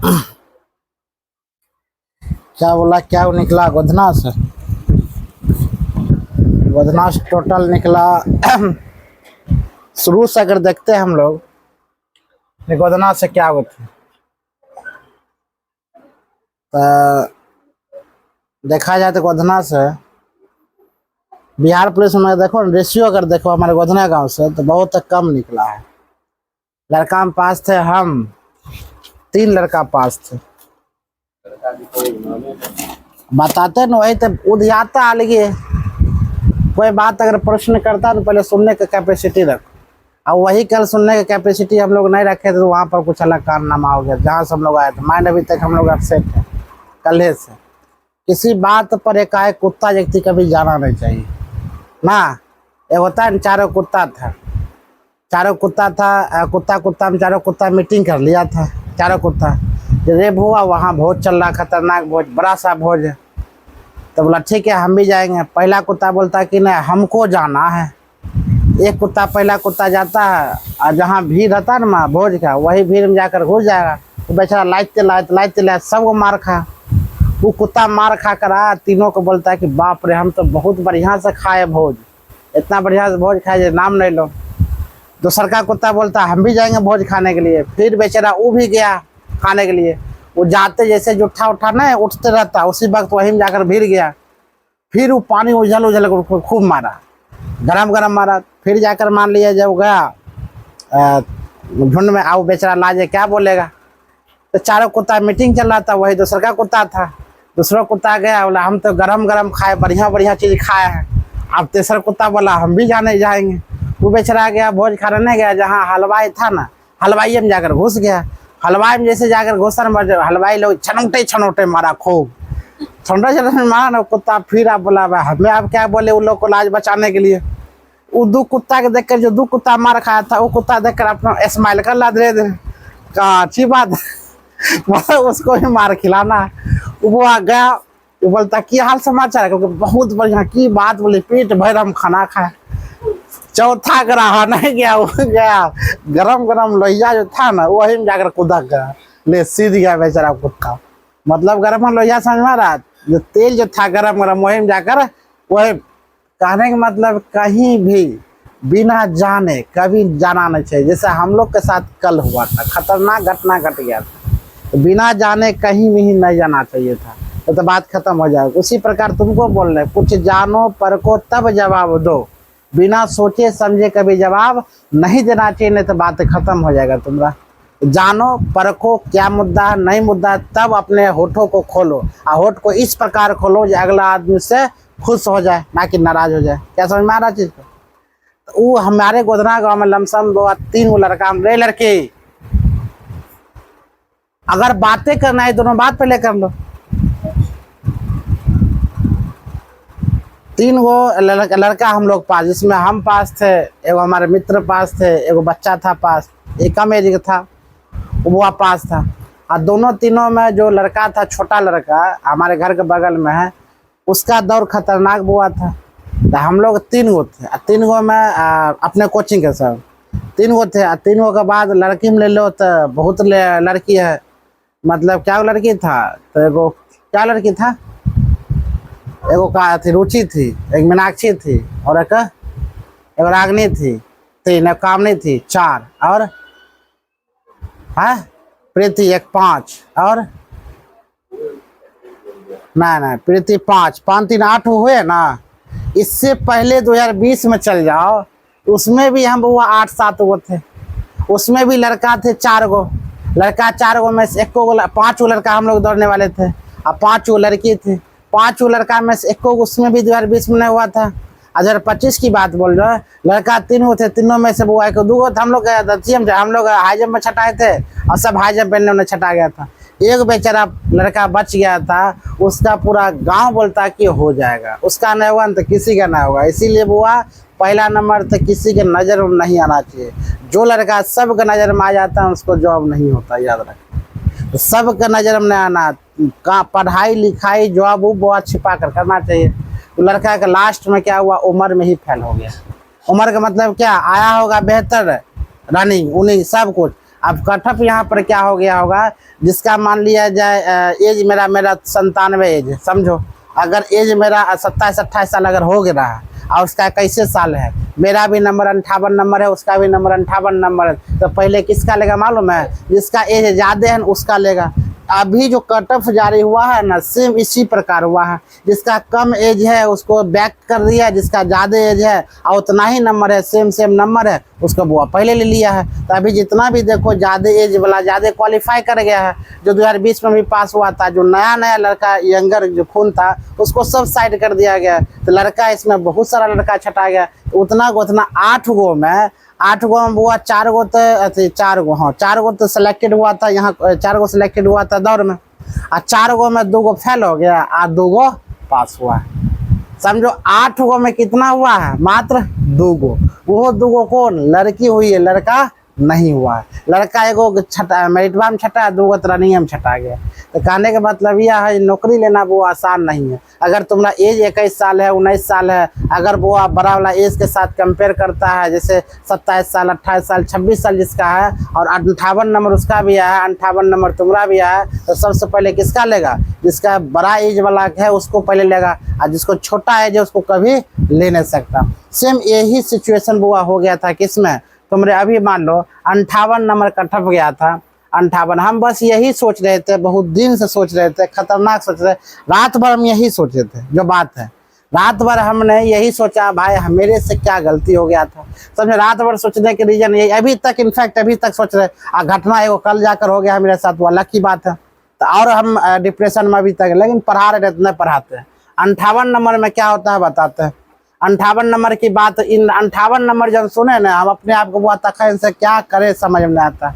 क्या बोला, क्या निकला गोधना से? गोधना से टोटल निकला शुरू से अगर देखते हैं हम लोग गोधना से क्या होता है तो देखा जाए तो गोधना से बिहार पुलिस में देखो रेशियो अगर देखो हमारे गोधना गांव से तो बहुत कम निकला है। लड़का में पास थे हम 3 लड़का पास थे। बताते न वही तो उधियाता अलगे। कोई बात अगर प्रश्न करता तो पहले सुनने का कैपेसिटी रखो, और वही कल सुनने का कैपेसिटी हम लोग नहीं रखे तो वहाँ पर कुछ अलग कारनामा हो गया। जहाँ से हम लोग आए थे माइंड अभी तक हम लोग अपसेट है कल से। किसी बात पर एकाएक कुत्ता व्यक्ति कभी जाना नहीं चाहिए ना। एक होता है चारों कुत्ता था, कुत्ता में चारों कुत्ता मीटिंग कर लिया था। चारों कुत्ता रेप हुआ, वहाँ भोज चल रहा, खतरनाक भोज, बड़ा सा भोज है। तो बोला ठीक है हम भी जाएंगे। पहला कुत्ता बोलता कि नहीं हमको जाना है। एक कुत्ता पहला कुत्ता जाता है और जहाँ भीड़ रहता है ना भोज का, वही भीड़ में जाकर घुस जाएगा। तो बेचारा लाइते सबको मार खा। वो कुत्ता मार खा कर आया, तीनों को बोलता है कि बाप रे हम तो बहुत बढ़िया से खाए भोज, इतना बढ़िया से भोज खाए जो नाम नहीं लो। दूसर का कुत्ता बोलता हम भी जाएंगे भोज खाने के लिए। फिर बेचारा वो भी गया खाने के लिए। वो जाते जैसे जुट्ठा उठा नहीं उठते रहता, उसी वक्त वहीं में जाकर भीड़ गया। फिर वो पानी उझल खूब मारा, गरम मारा। फिर जाकर मान लिया जब गया झुंड में आओ बेचारा लाजे क्या बोलेगा। तो चारों कुत्ता मीटिंग चल रहा था, वही दूसरा का कुत्ता था। दूसरा कुत्ता गया बोला हम तो गरम खाए, बढ़िया चीज़ खाए हैं। अब तीसरा कुत्ता बोला हम भी जाएंगे। वो बेचारा गया भोज खाने नहीं गया, जहाँ हलवाई था ना हलवाई में जाकर घुस गया। हलवाई में जैसे जाकर घुसा ना हलवाई लोग छनौटे मारा खूब, छनौटे मारा ना कुत्ता। फिर आप बोला हमें आप क्या बोले उन लोग को लाज बचाने के लिए। वो 2 कुत्ता के देखकर जो 2 कुत्ता मार खाया था वो कुत्ता देखकर अपना स्माइल कर ला दे कहा अच्छी बात मतलब उसको भी मार खिलाना। वो आ गया, वो बोलता की हाल समाचार है, क्योंकि बहुत बढ़िया की बात बोली, पेट भर हम खाना खाए। चौथा ग्रह नहीं गया, वो गया गरम लोहिया जो था ना वही में जाकर कूदा गया, ले सीध गया बेचारा कुत्ता। मतलब गरम लोहिया समझ में आ रहा, जो तेल जो था गरम वही में जाकर वही। कहने का मतलब कहीं भी बिना जाने कभी जाना नहीं चाहिए। जैसे हम लोग के साथ कल हुआ था, खतरनाक घटना घट गया था, तो बिना जाने कहीं भी नहीं जाना चाहिए था, तो बात खत्म हो जाएगी। उसी प्रकार तुमको बोल रहे कुछ जानो परखो तब जवाब दो, बिना सोचे समझे कभी जवाब नहीं देना चाहिए, नहीं तो बात खत्म हो जाएगा तुम्हारा। जानो परखो क्या मुद्दा है नहीं मुद्दा, तब अपने होठों को खोलो, और होठ को इस प्रकार खोलो जो अगला आदमी से खुश हो जाए ना कि नाराज हो जाए। क्या समझ में आ रहा चीज को? तो वो हमारे गोधना गांव में लमसम 2-3 लड़का रे लड़के, अगर बातें करना है दोनों बात पहले कर लो। 3 लड़का हम लोग पास, जिसमें हम पास थे, एगो हमारे मित्र पास थे, एगो बच्चा था पास, एक कम एज का था वो पास था। और दोनों तीनों में जो लड़का था छोटा लड़का हमारे घर के बगल में है, उसका दौर खतरनाक हुआ था। तो हम लोग 3 गो थे, 3 गो में अपने कोचिंग के सब 3 गो थे। 3 गो के बाद लड़की में ले लो तो बहुत लड़की है। मतलब क्या लड़की था, तो एगो क्या लड़की था, एगो का थी रुचि थी, एक मीनाक्षी थी, और एक रागनी थी, 3 एक कामनी थी, 4 और है प्रीति, एक 5 और नहीं प्रीति 5 3 8 हुए ना। इससे पहले 2020 में चल जाओ, उसमें भी हम वो 8-7 गो थे। उसमें भी लड़का थे 4 गो, लड़का 4 गो में से 5 गो लड़का हम लोग दौड़ने वाले थे, और 5 गो लड़की थी। 5 गो लड़का में से 1 गो उसमें भी 2020 में नहीं हुआ था। 2025 की बात बोल रहे हो, लड़का 3 गो थे, तीनों में से वो 1 2 गो हम लोग हाई जंप में छटाए थे, और सब हाई जंप पहनने में छटा गया था। एक बेचारा लड़का बच गया था, उसका पूरा गांव बोलता कि हो जाएगा, उसका नहीं हुआ तो किसी का नहीं होगा। इसीलिए बुआ पहला नंबर तो किसी के नज़र में नहीं आना चाहिए। जो लड़का सबके नज़र में आ जाता है उसको जॉब नहीं होता, याद रखें। तो सबके नज़र में नहीं आना, का पढ़ाई लिखाई जॉब वो बहुत छिपा कर करना चाहिए। तो लड़का का लास्ट में क्या हुआ, उम्र में ही फेल हो गया। उम्र का मतलब क्या, आया होगा बेहतर रनिंग उन्हीं सब कुछ, अब कटअप यहाँ पर क्या हो गया होगा, जिसका मान लिया जाए एज मेरा 97 एज समझो, अगर एज मेरा 27-28 साल अगर हो गया है और उसका कैसे साल है, मेरा भी नंबर 58 नंबर है, उसका भी नंबर 58 नंबर है, तो पहले किसका लेगा मालूम है, जिसका एज ज़्यादा है उसका लेगा। अभी जो कट ऑफ जारी हुआ है ना, सेम इसी प्रकार हुआ है, जिसका कम एज है उसको बैक कर दिया, जिसका ज़्यादा एज है और उतना ही नंबर है, सेम नंबर है, उसको बुआ पहले ले लिया है। तो अभी जितना भी देखो ज़्यादा एज वाला ज़्यादा क्वालिफाई कर गया है, जो 2020 में भी पास हुआ था, जो नया लड़का यंगर जो खून था उसको सब साइड कर दिया गया। तो लड़का इसमें बहुत सारा लड़का छटा गया, उतना 8 गो में हुआ, 4 गो तो 4 गो, हाँ 4 गो तो सिलेक्टेड हुआ था, यहाँ 4 गो सिलेक्टेड हुआ था दौड़ में, और 4 गो में 2 गो फेल हो गया और 2 गो पास हुआ है। समझो 8 गो में कितना हुआ है, मात्र 2 गो। वो 2 गो कौन, लड़की हुई है, लड़का नहीं हुआ है। लड़का एगो छटा मेरिटवा में छटा, 2 गो रनिंग में छटा गया। तो कहने का मतलब यह है नौकरी लेना वो आसान नहीं है। अगर तुम्हारा एज 21 साल है, 19 साल है, अगर वो आप बड़ा वाला एज के साथ कंपेयर करता है, जैसे 27 साल, 28 साल, 26 साल जिसका है और 58 नंबर उसका भी है, 58 नंबर तुम्हारा भी है, तो सबसे पहले किसका लेगा, जिसका बड़ा एज वाला है उसको पहले लेगा, और जिसको छोटा एज है उसको कभी ले नहीं सकता। सेम यही सिचुएशन बुआ हो गया था किसमें, तुमरे अभी मान लो 58 नंबर कटअप गया था, 58। हम बस यही सोच रहे थे, बहुत दिन से सोच रहे थे, खतरनाक सोच रहे, रात भर हम यही सोच रहे थे। जो बात है रात भर हमने यही सोचा, भाई मेरे से क्या गलती हो गया था। समझे, रात भर सोचने के रीजन यही, अभी तक इनफैक्ट अभी तक सोच रहे, घटना एगो कल जाकर हो गया मेरे साथ, वो अलग की बात है, तो और हम डिप्रेशन में अभी तक, लेकिन पढ़ा रहे थे, नहीं पढ़ाते हैं। 58 नंबर में क्या होता है बताते हैं। 58 नंबर की बात, इन 58 नंबर जब सुने ना, हम अपने आप को बहुत तक इनसे क्या करे समझ में आता।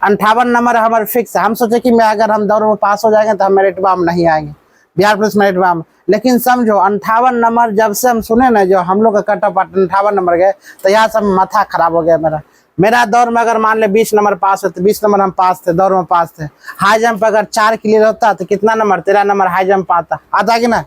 58 नंबर हमारे फिक्स है। हम सोचे कि मैं अगर हम दौड़ में पास हो जाएंगे तो हम मेरिटवा में नहीं आएंगे, बिहार पुलिस मेरिटवा में। लेकिन समझो 58 नंबर जब से हम सुने ना, जो हम लोग का कट ऑफ 58 नंबर गए, तो यहाँ सब माथा खराब हो गया मेरा दौड़ में अगर मान ले 20 नंबर पास होते, 20 नंबर हम पास थे, दौड़ में पास थे। हाई जंप अगर 4 क्लियर होता तो कितना नंबर, 13 नंबर हाई जंप आता कि ना,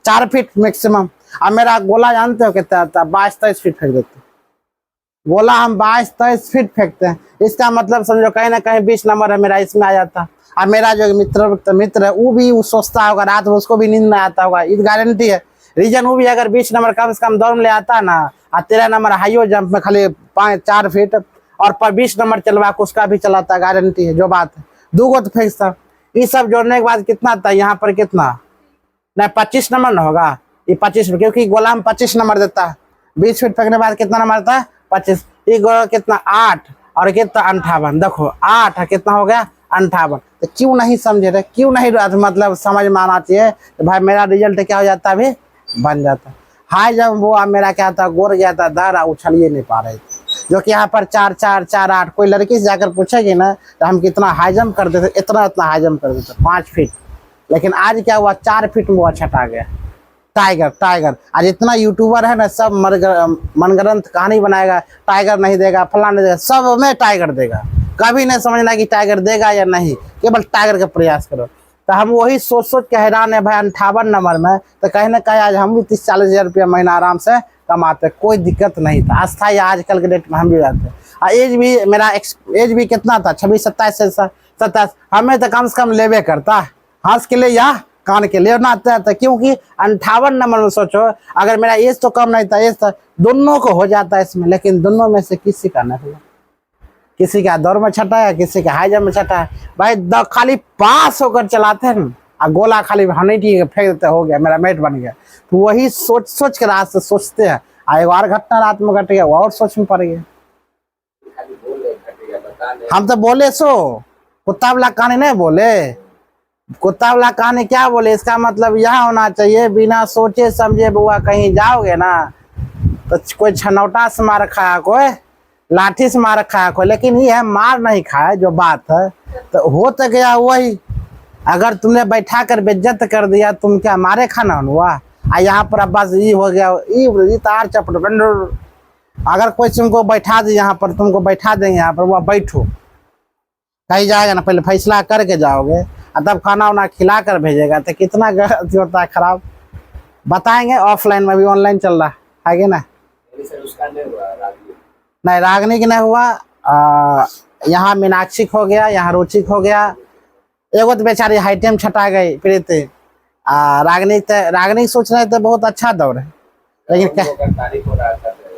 4 फीट मैक्सिमम। अब मेरा गोला जानते हो कितना आता, 22-23 फीट फेंक देते गोला, हम 22-23 फीट फेंकते हैं। इसका मतलब समझो कहीं ना कहीं 20 नंबर है मेरा, इसमें आ जाता। और मेरा जो मित्र है वो भी सोचता होगा, रात में उसको भी नींद में आता होगा, इस गारंटी है। रीजन वो भी अगर 20 नंबर कम से कम दौड़ में ले आता ना, और 13 नंबर हाईओ जंप में खाली 4 फीट और पर 20 नंबर चलवा के उसका भी चलाता, गारंटी है। जो बात है 2 गो तो फेंकता। ये सब जोड़ने के बाद कितना था यहाँ पर, कितना नहीं 25 नंबर ना होगा, ये 25, क्योंकि गोला में 25 नंबर देता है। 20 फीट फेंकने के बाद कितना नंबर आता है, 25। ये गोला कितना 8 और कितना 58, देखो 8 कितना हो गया 58। तो क्यों नहीं समझे रहे, क्यों नहीं मतलब समझ में आना चाहिए। तो भाई मेरा रिजल्ट क्या हो जाता, अभी बन जाता। हाई जब वो मेरा क्या था, गोर गया था, दारा उछलिए नहीं पा रहे थे, जो कि यहाँ पर 4-4-4-8। कोई लड़की से जाकर पूछेगी ना तो हम कितना हाई जंप कर देते, इतना हाई जंप कर देते 5 फीट। लेकिन आज क्या हुआ, 4 फीट में वो छटा गया। टाइगर आज इतना यूट्यूबर है ना, सब मनगढ़ंत कहानी बनाएगा, टाइगर नहीं देगा, फलाना नहीं देगा, सब में टाइगर देगा। कभी नहीं समझना कि टाइगर देगा या नहीं, केवल टाइगर का प्रयास करो। तो हम वही सोच के हैरान है भाई 58 नंबर में। तो कहीं ना कहीं आज हम भी 30-40 हज़ार रुपया महीना आराम से कमाते, कोई दिक्कत नहीं था। अस्थाई आजकल के डेट में हम भी रहते हैं। और एज भी मेरा एज भी कितना था, 26-27 हमें तो कम से कम लेवे करता, हंस के लिए या कान के लिए ना आता था। क्योंकि 58 नंबर में सोचो, अगर मेरा एज तो कम नहीं था, एज था, दोनों को हो जाता है इसमें। लेकिन दोनों में से किसी का नहीं हुआ, किसी का दौड़ में छटा है, किसी का हाई जंप में छटा है। भाई खाली पास होकर चलाते हैं और गोला खाली हनीटी फेंक देते, हो गया मेरा मेट बन गया। तो वही सोच के रात से सोचते हैं। एक और घटना रात में घट गया, वो और सोच में पड़ गया। हम तो बोले सो कुत्ता वाला कहानी नहीं बोले, कुत्ता वाला कहानी क्या बोले, इसका मतलब यह होना चाहिए बिना सोचे समझे बुआ कहीं जाओगे ना तो कोई छनौटा से मार खाया, कोई लाठी से मार खाया कोई, लेकिन ये मार नहीं खाया। जो बात है तो हो तो गया वही। अगर तुमने बैठा कर बेइज्जत कर दिया, तुम क्या मारे खाना हुआ। यहाँ पर बस ये हो गया, ये तार चपट। अगर कोई तुमको बैठा दे यहाँ पर, तुमको बैठा देंगे यहाँ पर, वह बैठो, कहीं जाएगा ना पहले फैसला करके जाओगे और तब खाना वाना खिला कर भेजेगा, तो कितना गलती होता है, खराब। बताएंगे ऑफलाइन में भी, ऑनलाइन चल रहा है कि ना। नहीं रागनी की नहीं हुआ, यहाँ मीनाक्षी हो गया, यहाँ रुचि हो गया, एगो तो बेचारी हाईटेम छटा गई प्रीति। रागनी सोच रहे थे बहुत अच्छा दौर है, लेकिन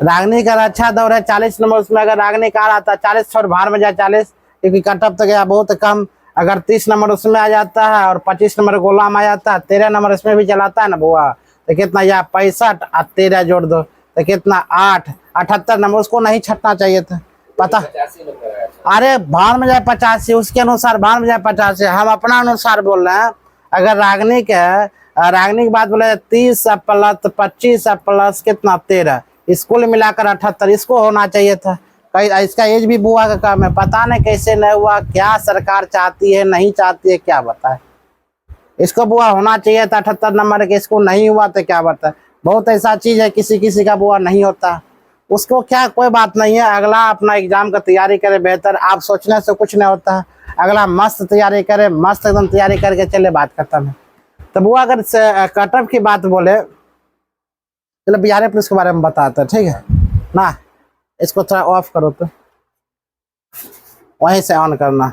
रागनी का अच्छा दौर है। 40 नंबर उसमें अगर रागनी का आ रहा था 40 छोड़ बाहर में जाए 40, क्योंकि कटअप तो गया बहुत कम। अगर 30 नंबर उसमें आ जाता है और 25 नंबर गुलाम आ जाता है, 13 नंबर इसमें भी चलाता है ना बुआ, तो कितना या 65 और 13 जोड़ दो तो कितना 8, 78 नंबर। उसको नहीं छटना चाहिए था, पता। अरे बाहर में जाए 85, उसके अनुसार बाहर में जाए 85। हम अपना अनुसार बोल रहे हैं। अगर रागनी की बात बोले 30 प्लस 25 प्लस कितना 13, स्कूल मिलाकर 78 इसको होना चाहिए था। इसका एज भी बुआ का काम है, पता नहीं कैसे नहीं हुआ, क्या सरकार चाहती है नहीं चाहती है क्या बताए। इसको बुआ होना चाहिए था 78 नंबर के, इसको नहीं हुआ तो क्या बताए। बहुत ऐसा चीज है किसी किसी का बुआ नहीं होता, उसको क्या कोई बात नहीं है। अगला अपना एग्जाम का तैयारी करे बेहतर, आप सोचने से कुछ नहीं होता है। अगला मस्त तैयारी करे, मस्त एकदम तैयारी करके चले, बात खत्म है। तो बुआ अगर कटअप की बात बोले, चलो बिहार पुलिस के बारे में बताते हैं, ठीक है ना। इसको थोड़ा ऑफ करो तो वहीं से ऑन करना।